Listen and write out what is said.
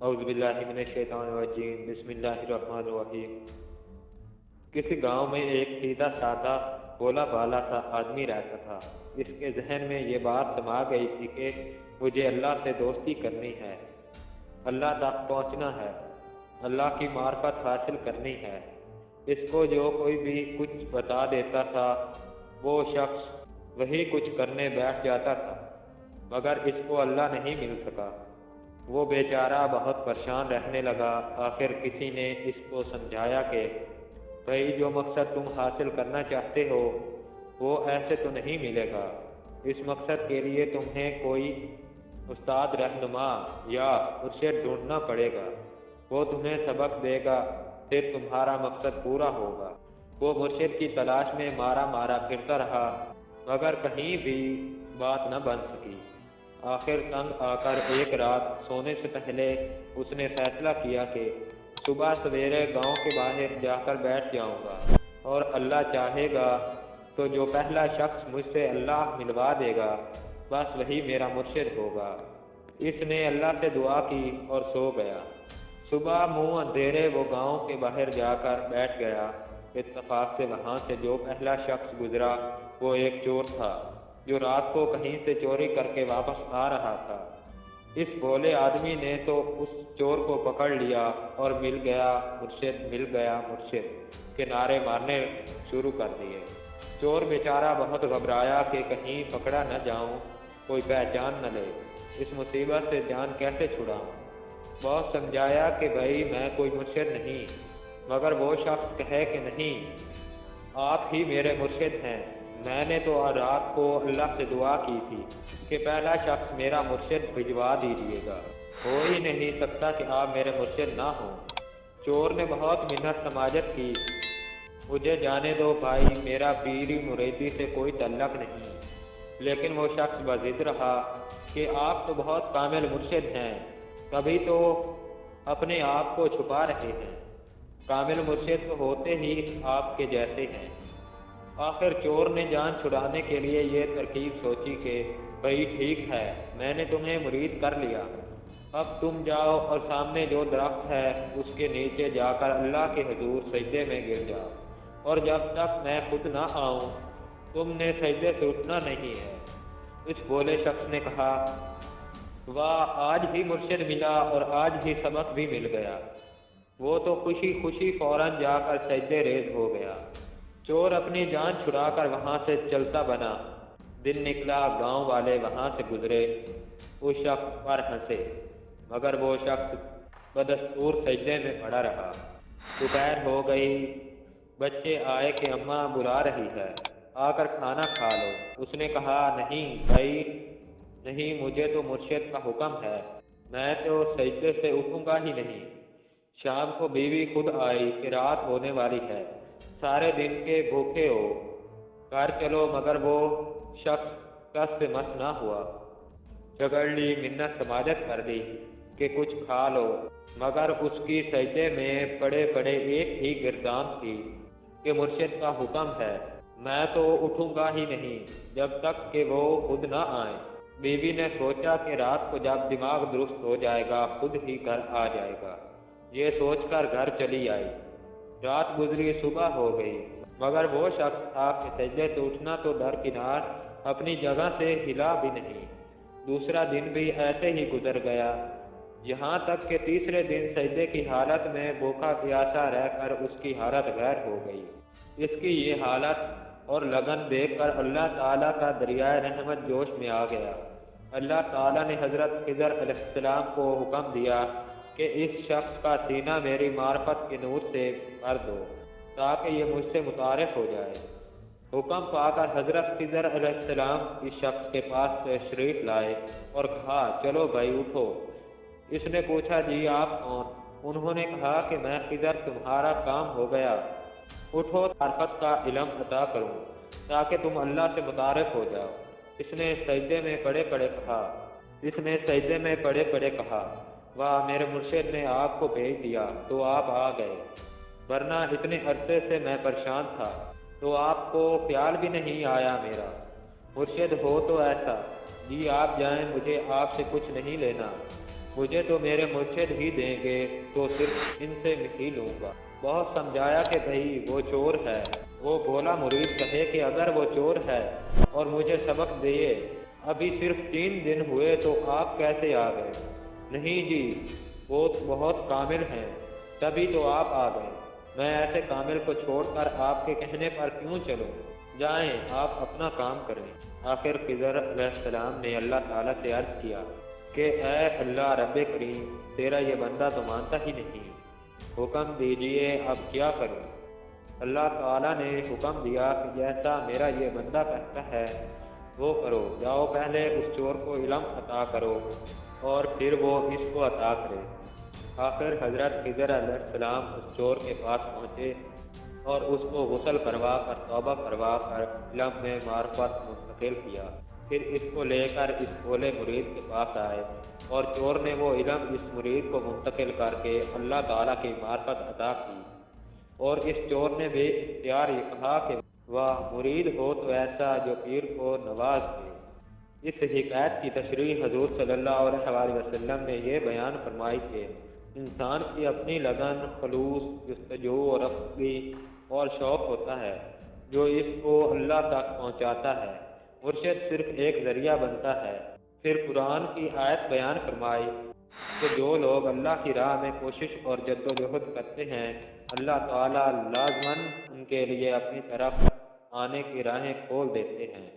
اعوذ باللہ من الشیطان الرجیم، بسم اللہ الرحمن الرحیم۔ کسی گاؤں میں ایک سیدھا سادہ بولا بالا سا آدمی رہتا تھا۔ اس کے ذہن میں یہ بات سما گئی تھی کہ مجھے اللہ سے دوستی کرنی ہے، اللہ تک پہنچنا ہے، اللہ کی معرفت حاصل کرنی ہے۔ اس کو جو کوئی بھی کچھ بتا دیتا تھا وہ شخص وہی کچھ کرنے بیٹھ جاتا تھا، مگر اس کو اللہ نہیں مل سکا۔ وہ بیچارہ بہت پریشان رہنے لگا۔ آخر کسی نے اس کو سمجھایا کہ بھائی، جو مقصد تم حاصل کرنا چاہتے ہو وہ ایسے تو نہیں ملے گا۔ اس مقصد کے لیے تمہیں کوئی استاد رہنما یا مرشد ڈھونڈنا پڑے گا، وہ تمہیں سبق دے گا، پھر تمہارا مقصد پورا ہوگا۔ وہ مرشد کی تلاش میں مارا مارا پھرتا رہا، مگر کہیں بھی بات نہ بن سکی۔ آخر تنگ آ کر ایک رات سونے سے پہلے اس نے فیصلہ کیا کہ صبح سویرے گاؤں کے باہر جا کر بیٹھ جاؤں گا، اور اللہ چاہے گا تو جو پہلا شخص مجھ سے اللہ ملوا دے گا بس وہی میرا مرشد ہوگا۔ اس نے اللہ سے دعا کی اور سو گیا۔ صبح منہ اندھیرے وہ گاؤں کے باہر جا کر بیٹھ گیا۔ اتفاق سے وہاں سے جو پہلا شخص گزرا وہ ایک چور تھا جو رات کو کہیں سے چوری کر کے واپس آ رہا تھا۔ اس بھولے آدمی نے تو اس چور کو پکڑ لیا اور مل گیا مرشد، مل گیا مرشد کے نعرے مارنے شروع کر دیے۔ چور بیچارہ بہت گھبرایا کہ کہیں پکڑا نہ جاؤں، کوئی پہچان نہ لے، اس مصیبت سے جان کیسے چھڑاؤں۔ بہت سمجھایا کہ بھائی میں کوئی مرشد نہیں، مگر وہ شخص کہے کہ نہیں، آپ ہی میرے مرشد ہیں۔ میں نے تو رات کو اللہ سے دعا کی تھی کہ پہلا شخص میرا مرشد بھجوا دیجیے گا، ہو ہی نہیں سکتا کہ آپ میرے مرشد نہ ہوں۔ چور نے بہت منت سماجت کی، مجھے جانے دو بھائی، میرا پیری مریدی سے کوئی تعلق نہیں۔ لیکن وہ شخص بضد رہا کہ آپ تو بہت کامل مرشد ہیں، کبھی تو اپنے آپ کو چھپا رہے ہیں، کامل مرشد تو ہوتے ہی آپ کے جیسے ہیں۔ آخر چور نے جان چھڑانے کے لیے یہ ترکیب سوچی کہ بھائی ٹھیک ہے، میں نے تمہیں مرید کر لیا، اب تم جاؤ اور سامنے جو درخت ہے اس کے نیچے جا کر اللہ کے حضور سجدے میں گر جاؤ، اور جب تک میں خود نہ آؤں تم نے سجدے سے اٹھنا نہیں ہے۔ اس بولے شخص نے کہا، واہ، آج ہی مرشد ملا اور آج ہی سبق بھی مل گیا۔ وہ تو خوشی خوشی فوراً جا کر سجدے ریز ہو گیا۔ چور اپنی جان چھڑا کر وہاں سے چلتا بنا۔ دن نکلا، گاؤں والے وہاں سے گزرے، اس شخص پر ہنسے، مگر وہ شخص بدستور سجدے میں پڑا رہا۔ دوپہر ہو گئی، بچے آئے کہ اماں بلا رہی ہے، آ کر کھانا کھا لو۔ اس نے کہا، نہیں بھائی نہیں، مجھے تو مرشد کا حکم ہے، میں تو سجدے سے اٹھوں گا ہی نہیں۔ شام کو بیوی خود آئی کہ رات ہونے والی ہے، سارے دن کے بھوکے ہو، گھر چلو، مگر وہ شخص کس سے مس نہ ہوا۔ جھگڑ لی، منت سماجت کر دی کہ کچھ کھا لو، مگر اس کی سجدے میں پڑے پڑے ایک ہی گردان تھی کہ مرشد کا حکم ہے، میں تو اٹھوں گا ہی نہیں جب تک کہ وہ خود نہ آئیں۔ بیوی نے سوچا کہ رات کو جب دماغ درست ہو جائے گا خود ہی گھر آ جائے گا۔ یہ سوچ کر گھر چلی آئی۔ رات گزری، صبح ہو گئی، مگر وہ شخص تھا کہ سجدے سے اٹھنا تو درکنار اپنی جگہ سے ہلا بھی نہیں۔ دوسرا دن بھی ایسے ہی گزر گیا، یہاں تک کہ تیسرے دن سجدے کی حالت میں بھوکا پیاسا رہ کر اس کی حالت غیر ہو گئی۔ اس کی یہ حالت اور لگن دیکھ کر اللہ تعالیٰ کا دریائے رحمت جوش میں آ گیا۔ اللہ تعالیٰ نے حضرت خضر علیہ السلام کو حکم دیا کہ اس شخص کا سینہ میری معرفت کے نور سے بھر دو تاکہ یہ مجھ سے متعارف ہو جائے۔ حکم پا کر حضرت خضر علیہ السلام اس شخص کے پاس تشریف لائے اور کہا، چلو بھائی اٹھو۔ اس نے پوچھا، جی آپ کون؟ انہوں نے کہا کہ میں خضر، تمہارا کام ہو گیا، اٹھو، معرفت کا علم عطا کروں تاکہ تم اللہ سے متعارف ہو جاؤ۔ اس نے سجدے میں پڑے پڑے کہا، واہ، میرے مرشد نے آپ کو بھیج دیا تو آپ آ گئے، ورنہ اتنے عرصے سے میں پریشان تھا تو آپ کو خیال بھی نہیں آیا میرا۔ مرشد ہو تو ایسا، جی آپ جائیں، مجھے آپ سے کچھ نہیں لینا۔ مجھے تو میرے مرشد ہی دیں گے تو صرف ان سے ہی لوں گا۔ بہت سمجھایا کہ بھئی وہ چور ہے۔ وہ بھولا مرید کہے کہ اگر وہ چور ہے اور مجھے سبق دیے، ابھی صرف 3 دن ہوئے تو آپ کیسے آ گئے؟ نہیں جی، وہ بہت کامل ہیں، تبھی تو آپ آ گئے۔ میں ایسے کامل کو چھوڑ کر آپ کے کہنے پر کیوں چلوں؟ جائیں آپ اپنا کام کریں۔ آخر خضر علیہ السلام نے اللہ تعالیٰ سے عرض کیا کہ اے اللہ رب کریم، تیرا یہ بندہ تو مانتا ہی نہیں، حکم دیجئے اب کیا کروں؟ اللہ تعالیٰ نے حکم دیا کہ جیسا میرا یہ بندہ کہتا ہے وہ کرو، جاؤ پہلے اس چور کو علم عطا کرو اور پھر وہ اس کو عطا کرے۔ آخر حضرت خضر علیہ السلام اس چور کے پاس پہنچے اور اس کو غسل کروا کر توبہ کروا کر علم میں معرفت منتقل کیا۔ پھر اس کو لے کر اس بھولے مرید کے پاس آئے اور چور نے وہ علم اس مرید کو منتقل کر کے اللہ تعالیٰ کی معرفت عطا کی، اور اس چور نے بھی اختیار یہ کہا کہ واہ، مرید ہو تو ایسا جو پیر کو نواز دے۔ اس حکایت کی تشریح حضور صلی اللہ علیہ وآلہ وسلم نے یہ بیان فرمائی کہ انسان کی اپنی لگن، خلوص، جستجو اور عقلی اور شوق ہوتا ہے جو اس کو اللہ تک پہنچاتا ہے۔ مرشد صرف ایک ذریعہ بنتا ہے۔ پھر قرآن کی آیت بیان فرمائی کہ جو لوگ اللہ کی راہ میں کوشش اور جدوجہد کرتے ہیں، اللہ تعالیٰ لازماً ان کے لیے اپنی طرف آنے کی راہیں کھول دیتے ہیں۔